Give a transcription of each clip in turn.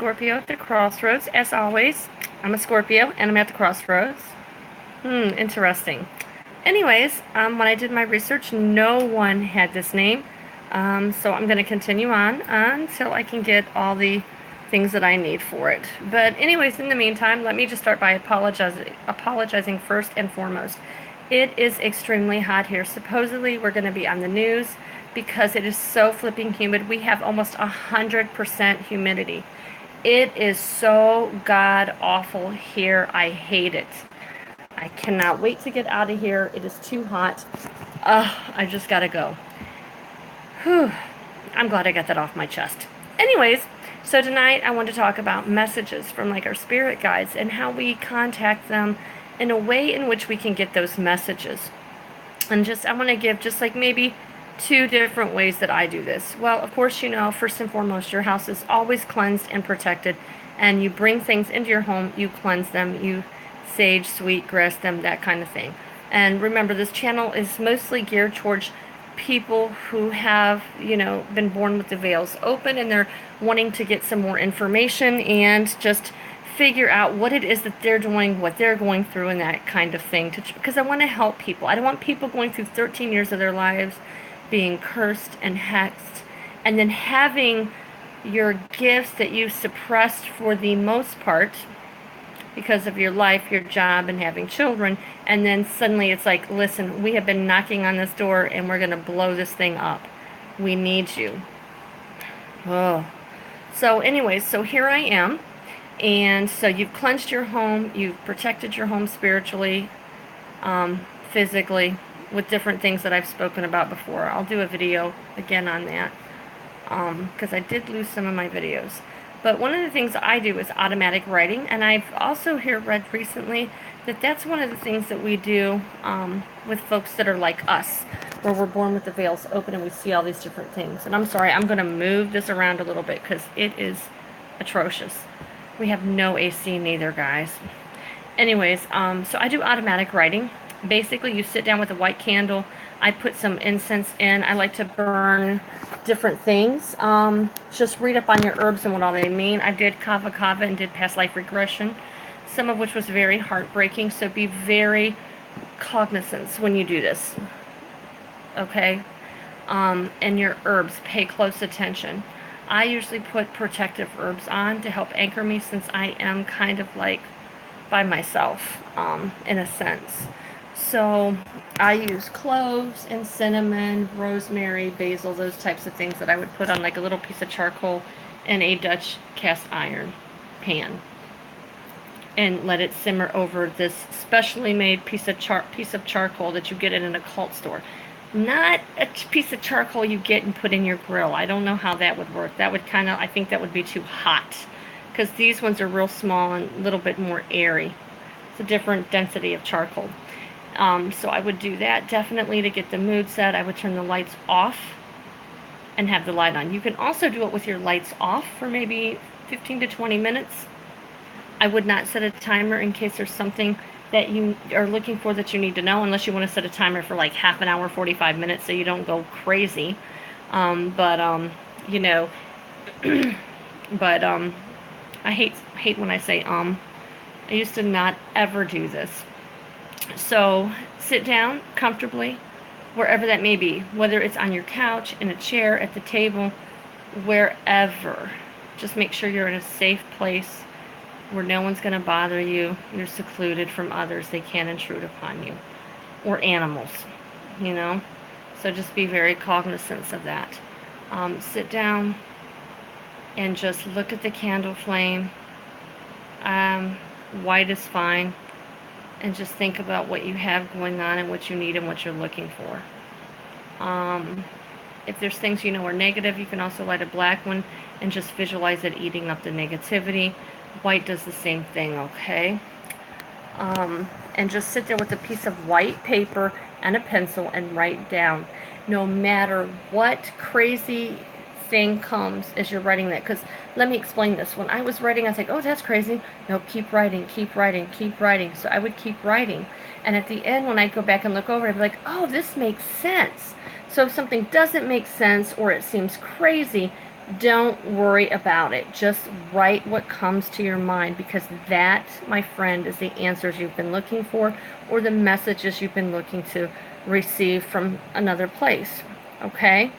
Scorpio at the crossroads. As always, I'm a Scorpio and I'm at the crossroads. Interesting. Anyways, when I did my research, no one had this name. So I'm going to continue on until I can get all the things that I need for it. But anyways, in the meantime, let me just start by apologizing first and foremost. It is extremely hot here. Supposedly we're going to be on the news because it is so flipping humid. We have almost 100% humidity. It is so god awful here. I hate it. I cannot wait to get out of here. It is too hot. I just gotta go. Whew. I'm glad I got that off my chest. Anyways, so tonight I want to talk about messages from like our spirit guides and how we contact them in a way in which we can get those messages. And I want to give just like maybe 2 different ways that I do this. Well, of course, you know, first and foremost, your house is always cleansed and protected, and you bring things into your home, you cleanse them, you sage, sweet grass them, that kind of thing. And remember, this channel is mostly geared towards people who have, you know, been born with the veils open and they're wanting to get some more information and just figure out what it is that they're doing, what they're going through, and that kind of thing. Because I want to help people. I don't want people going through 13 years of their lives being cursed and hexed, and then having your gifts that you suppressed for the most part because of your life, your job, and having children, and then suddenly it's like, listen, we have been knocking on this door and we're going to blow this thing up. We need you. Oh. So anyways, so here I am, and so you've cleansed your home, you've protected your home spiritually, physically, with different things that I've spoken about before. I'll do a video again on that, because I did lose some of my videos. But one of the things I do is automatic writing, and I've also read recently that that's one of the things that we do with folks that are like us, where we're born with the veils open and we see all these different things. And I'm sorry, I'm going to move this around a little bit because it is atrocious. We have no AC neither, guys. Anyways, so I do automatic writing. Basically, you sit down with a white candle. I put some incense in. I like to burn different things. Just read up on your herbs and what all they mean. I did kava kava and did past life regression, some of which was very heartbreaking. So be very cognizant when you do this. Okay? And your herbs, pay close attention. I usually put protective herbs on to help anchor me, since I am kind of like by myself, in a sense. So I use cloves and cinnamon, rosemary, basil, those types of things that I would put on like a little piece of charcoal in a Dutch cast iron pan and let it simmer over this specially made piece of charcoal that you get in an occult store. Not a piece of charcoal you get and put in your grill. I don't know how that would work. That would I think that would be too hot, because these ones are real small and a little bit more airy. It's a different density of charcoal. So I would do that definitely to get the mood set. I would turn the lights off and have the light on. You can also do it with your lights off for maybe 15 to 20 minutes. I would not set a timer in case there's something that you are looking for that you need to know, unless you want to set a timer for like half an hour, 45 minutes, so you don't go crazy. You know, but I hate when I say I used to not ever do this. So sit down comfortably, wherever that may be, whether it's on your couch, in a chair, at the table, wherever. Just make sure you're in a safe place where no one's going to bother you. You're secluded from others. They can't intrude upon you. Or animals, you know. So just be very cognizant of that. Sit down and just look at the candle flame. White is fine. And just think about what you have going on and what you need and what you're looking for. If there's things you know are negative, you can also light a black one and just visualize it eating up the negativity. White does the same thing, okay? And just sit there with a piece of white paper and a pencil and write down, no matter what crazy thing comes as you're writing that. Because let me explain this. When I was writing, I was like, oh, that's crazy. No, keep writing, keep writing, keep writing. So I would keep writing. And at the end, when I go back and look over, I'd be like, oh, this makes sense. So if something doesn't make sense or it seems crazy, Don't worry about it. Just write what comes to your mind, because that, my friend, is the answers you've been looking for, or the messages you've been looking to receive from another place. Okay?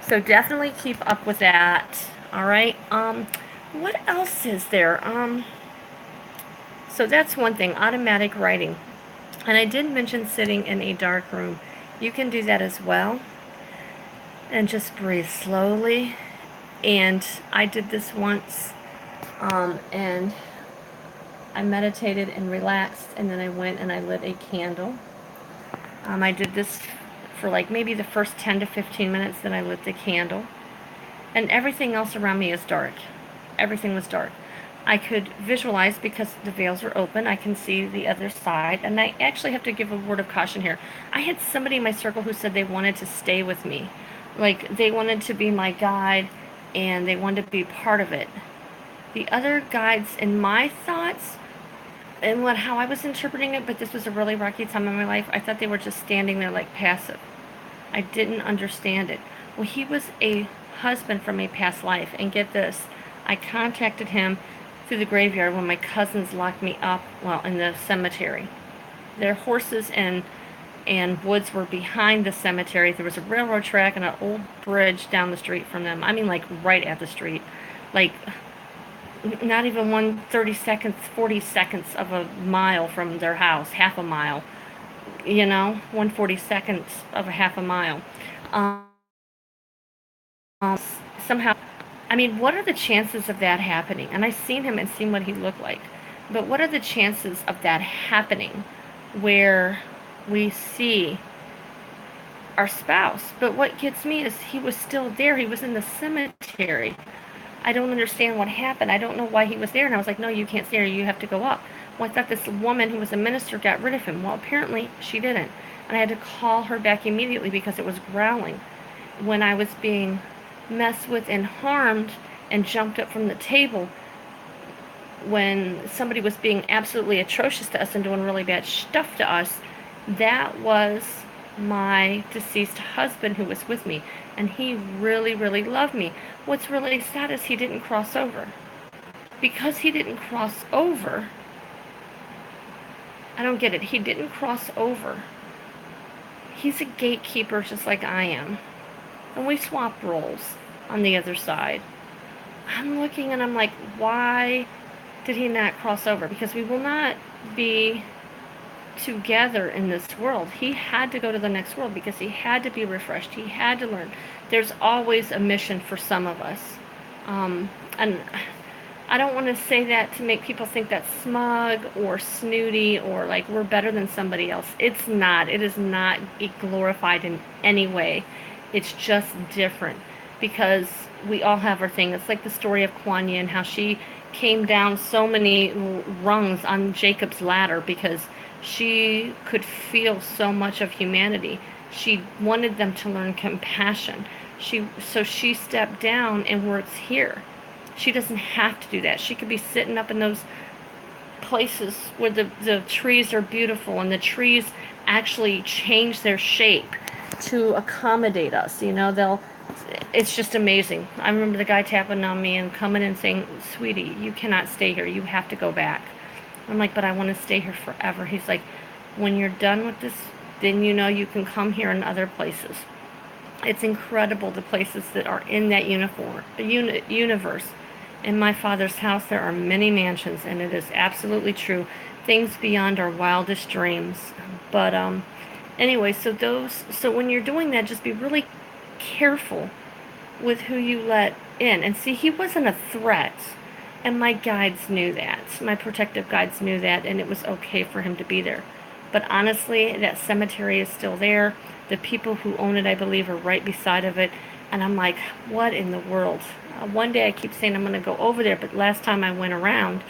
So definitely keep up with that. All right? What else is there? So that's one thing, automatic writing. And I did mention sitting in a dark room. You can do that as well. And just breathe slowly. And I did this once, and I meditated and relaxed, and then I went and I lit a candle. I did this for like maybe the first 10 to 15 minutes, then I lit the candle. And everything else around me is dark. Everything was dark. I could visualize, because the veils are open, I can see the other side. And I actually have to give a word of caution here. I had somebody in my circle who said they wanted to stay with me. Like, they wanted to be my guide, and they wanted to be part of it. The other guides, in my thoughts, and how I was interpreting it, but this was a really rocky time in my life, I thought they were just standing there like passive. I didn't understand it. Well, he was a husband from a past life, and get this, I contacted him through the graveyard when my cousins locked me up, well, in the cemetery. Their horses and woods were behind the cemetery. There was a railroad track and an old bridge down the street from them. I mean, like, right at the street. Like, not even 30 seconds, 40 seconds of a mile from their house, half a mile. 1/42 of a half a mile. Um, Somehow, I mean, what are the chances of that happening? And I've seen him and seen what he looked like. But what are the chances of that happening where we see our spouse? But what gets me is he was still there. He was in the cemetery. I don't understand what happened. I don't know why he was there. And I was like, no, you can't stay here. You have to go up. Well, I thought this woman who was a minister got rid of him. Well, apparently she didn't. And I had to call her back immediately because it was growling. When I was being messed with and harmed and jumped up from the table, when somebody was being absolutely atrocious to us and doing really bad stuff to us, that was my deceased husband who was with me, and he really, really loved me. What's really sad is he didn't cross over. Because he didn't cross over, I don't get it. He didn't cross over. He's a gatekeeper just like I am. And we swapped roles on the other side. I'm looking and I'm like, why did he not cross over? Because we will not be together in this world. He had to go to the next world because he had to be refreshed. He had to learn. There's always a mission for some of us. And I don't want to say that to make people think that's smug or snooty or like we're better than somebody else. It's not. It is not glorified in any way. It's just different because we all have our thing. It's like the story of Kuan Yin, how she came down so many rungs on Jacob's ladder because she could feel so much of humanity. She wanted them to learn compassion. So she stepped down and works here. She doesn't have to do that. She could be sitting up in those places where the trees are beautiful and the trees actually change their shape to accommodate us. It's just amazing. I remember the guy tapping on me and coming and saying, sweetie, you cannot stay here. You have to go back. I'm like, but I want to stay here forever. He's like, when you're done with this, then you can come here in other places. It's incredible the places that are in that universe. In my Father's house, there are many mansions, and it is absolutely true. Things beyond our wildest dreams. But anyway, so when you're doing that, just be really careful with who you let in. And see, he wasn't a threat. And my guides knew that. My protective guides knew that, and it was okay for him to be there. But honestly, that cemetery is still there. The people who own it, I believe, are right beside of it. And I'm like, what in the world? One day I keep saying I'm going to go over there, but last time I went around,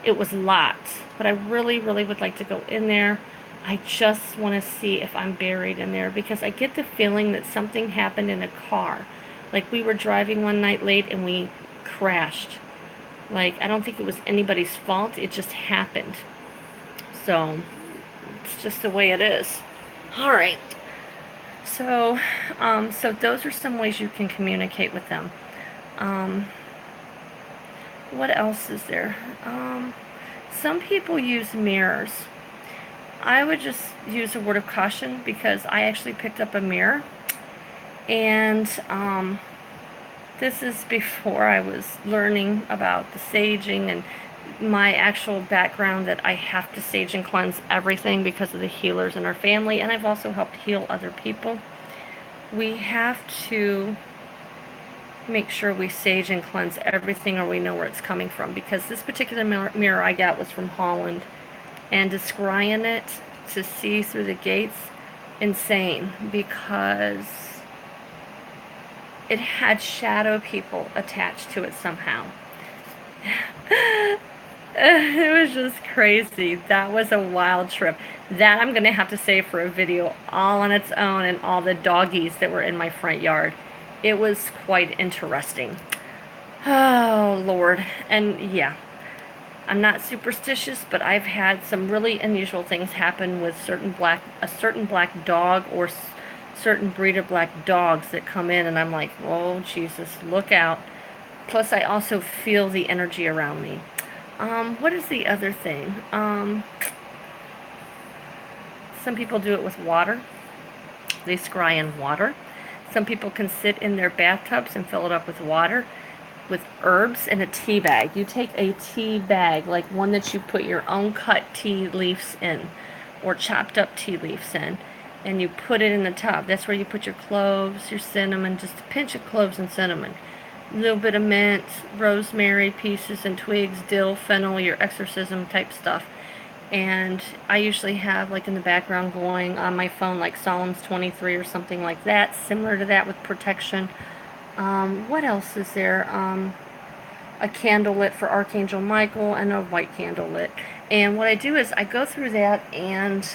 it was locked. But I really, really would like to go in there. I just want to see if I'm buried in there because I get the feeling that something happened in a car. Like we were driving one night late and we crashed. Like, I don't think it was anybody's fault. It just happened. So, it's just the way it is. All right. So those are some ways you can communicate with them. Um, what else is there? Some people use mirrors. I would just use a word of caution because I actually picked up a mirror, and this is before I was learning about the saging and my actual background, that I have to sage and cleanse everything because of the healers in our family, and I've also helped heal other people. We have to make sure we sage and cleanse everything, or we know where it's coming from, because this particular mirror I got was from Holland, and to scry it to see through the gates, insane, because it had shadow people attached to it somehow. It was just crazy. That was a wild trip. That I'm going to have to save for a video all on its own, and all the doggies that were in my front yard. It was quite interesting. Oh, Lord. And yeah, I'm not superstitious, but I've had some really unusual things happen with a certain black dog, or certain breed of black dogs that come in, and I'm like, oh, Jesus, look out. Plus, I also feel the energy around me. What is the other thing? Some people do it with water. They scry in water. Some people can sit in their bathtubs and fill it up with water, with herbs, in a tea bag. You take a tea bag, like one that you put your own cut tea leaves in, or chopped up tea leaves in, and you put it in the tub. That's where you put your cloves, your cinnamon, just a pinch of cloves and cinnamon, a little bit of mint, rosemary pieces and twigs, dill, fennel, your exorcism type stuff. And I usually have, like, in the background going on my phone, like Psalms 23 or something like that, similar to that, with protection. What else is there? A candle lit for Archangel Michael, and a white candle lit. And what I do is I go through that, and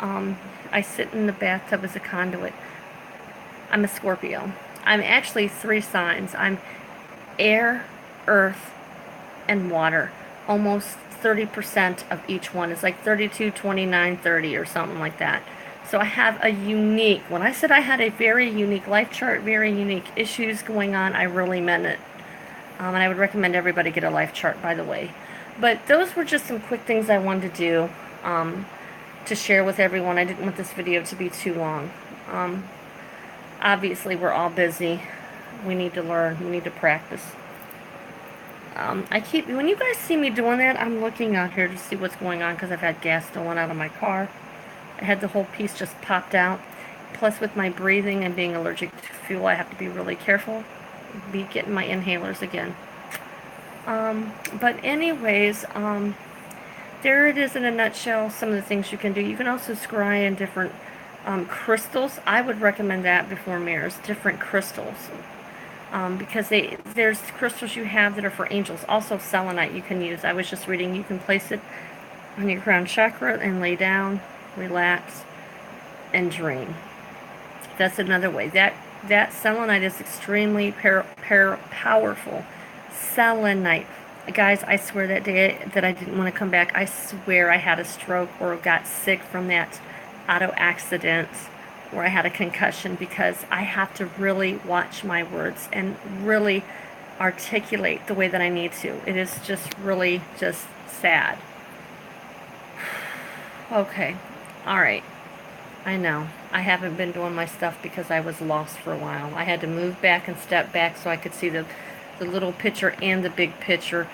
I sit in the bathtub as a conduit. I'm a Scorpio. I'm actually 3 signs. I'm air, earth, and water. Almost 30% of each one is like 32, 29, 30 or something like that. So I have a unique, when I said I had a very unique life chart, very unique issues going on, I really meant it. And I would recommend everybody get a life chart, by the way. But those were just some quick things I wanted to do to share with everyone. I didn't want this video to be too long. Obviously, we're all busy. We need to learn. We need to practice. When you guys see me doing that, I'm looking out here to see what's going on, because I've had gas stolen out of my car. I had the whole piece just popped out. Plus, with my breathing and being allergic to fuel, I have to be really careful. Be getting my inhalers again. But anyways, there it is in a nutshell, some of the things you can do. You can also scry in different crystals. I would recommend that before mirrors, different crystals. Because there's crystals you have that are for angels. Also, selenite you can use. I was just reading, you can place it on your crown chakra and lay down, relax, and dream. That's another way. That selenite is extremely powerful. Selenite. Guys, I swear that day that I didn't want to come back, I swear I had a stroke or got sick from that auto accident, where I had a concussion, because I have to really watch my words and really articulate the way that I need to. It is just really just sad. Okay. All right. I know. I haven't been doing my stuff because I was lost for a while. I had to move back and step back so I could see the little picture and the big picture.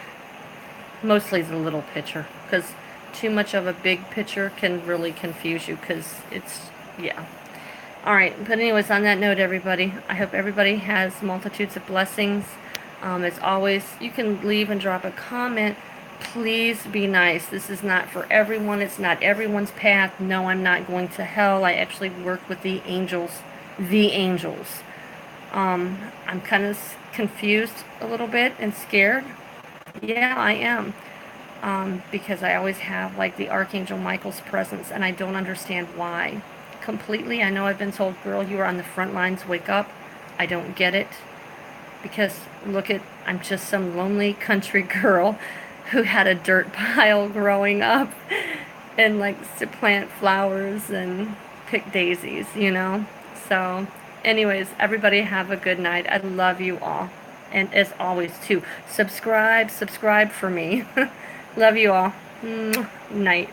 Mostly the little picture, because too much of a big picture can really confuse you, because it's, yeah. Alright, but anyways, on that note, everybody, I hope everybody has multitudes of blessings. As always, you can leave and drop a comment. Please be nice. This is not for everyone. It's not everyone's path. No, I'm not going to hell. I actually work with the angels. The angels. I'm kind of confused a little bit and scared. Yeah, I am. Because I always have, like, the Archangel Michael's presence, and I don't understand why. Completely. I know I've been told, girl, you are on the front lines, wake up. I don't get it, because look at, I'm just some lonely country girl who had a dirt pile growing up and likes to plant flowers and pick daisies, you know. So anyways, everybody have a good night. I love you all. And as always, too, subscribe for me. Love you all. Night.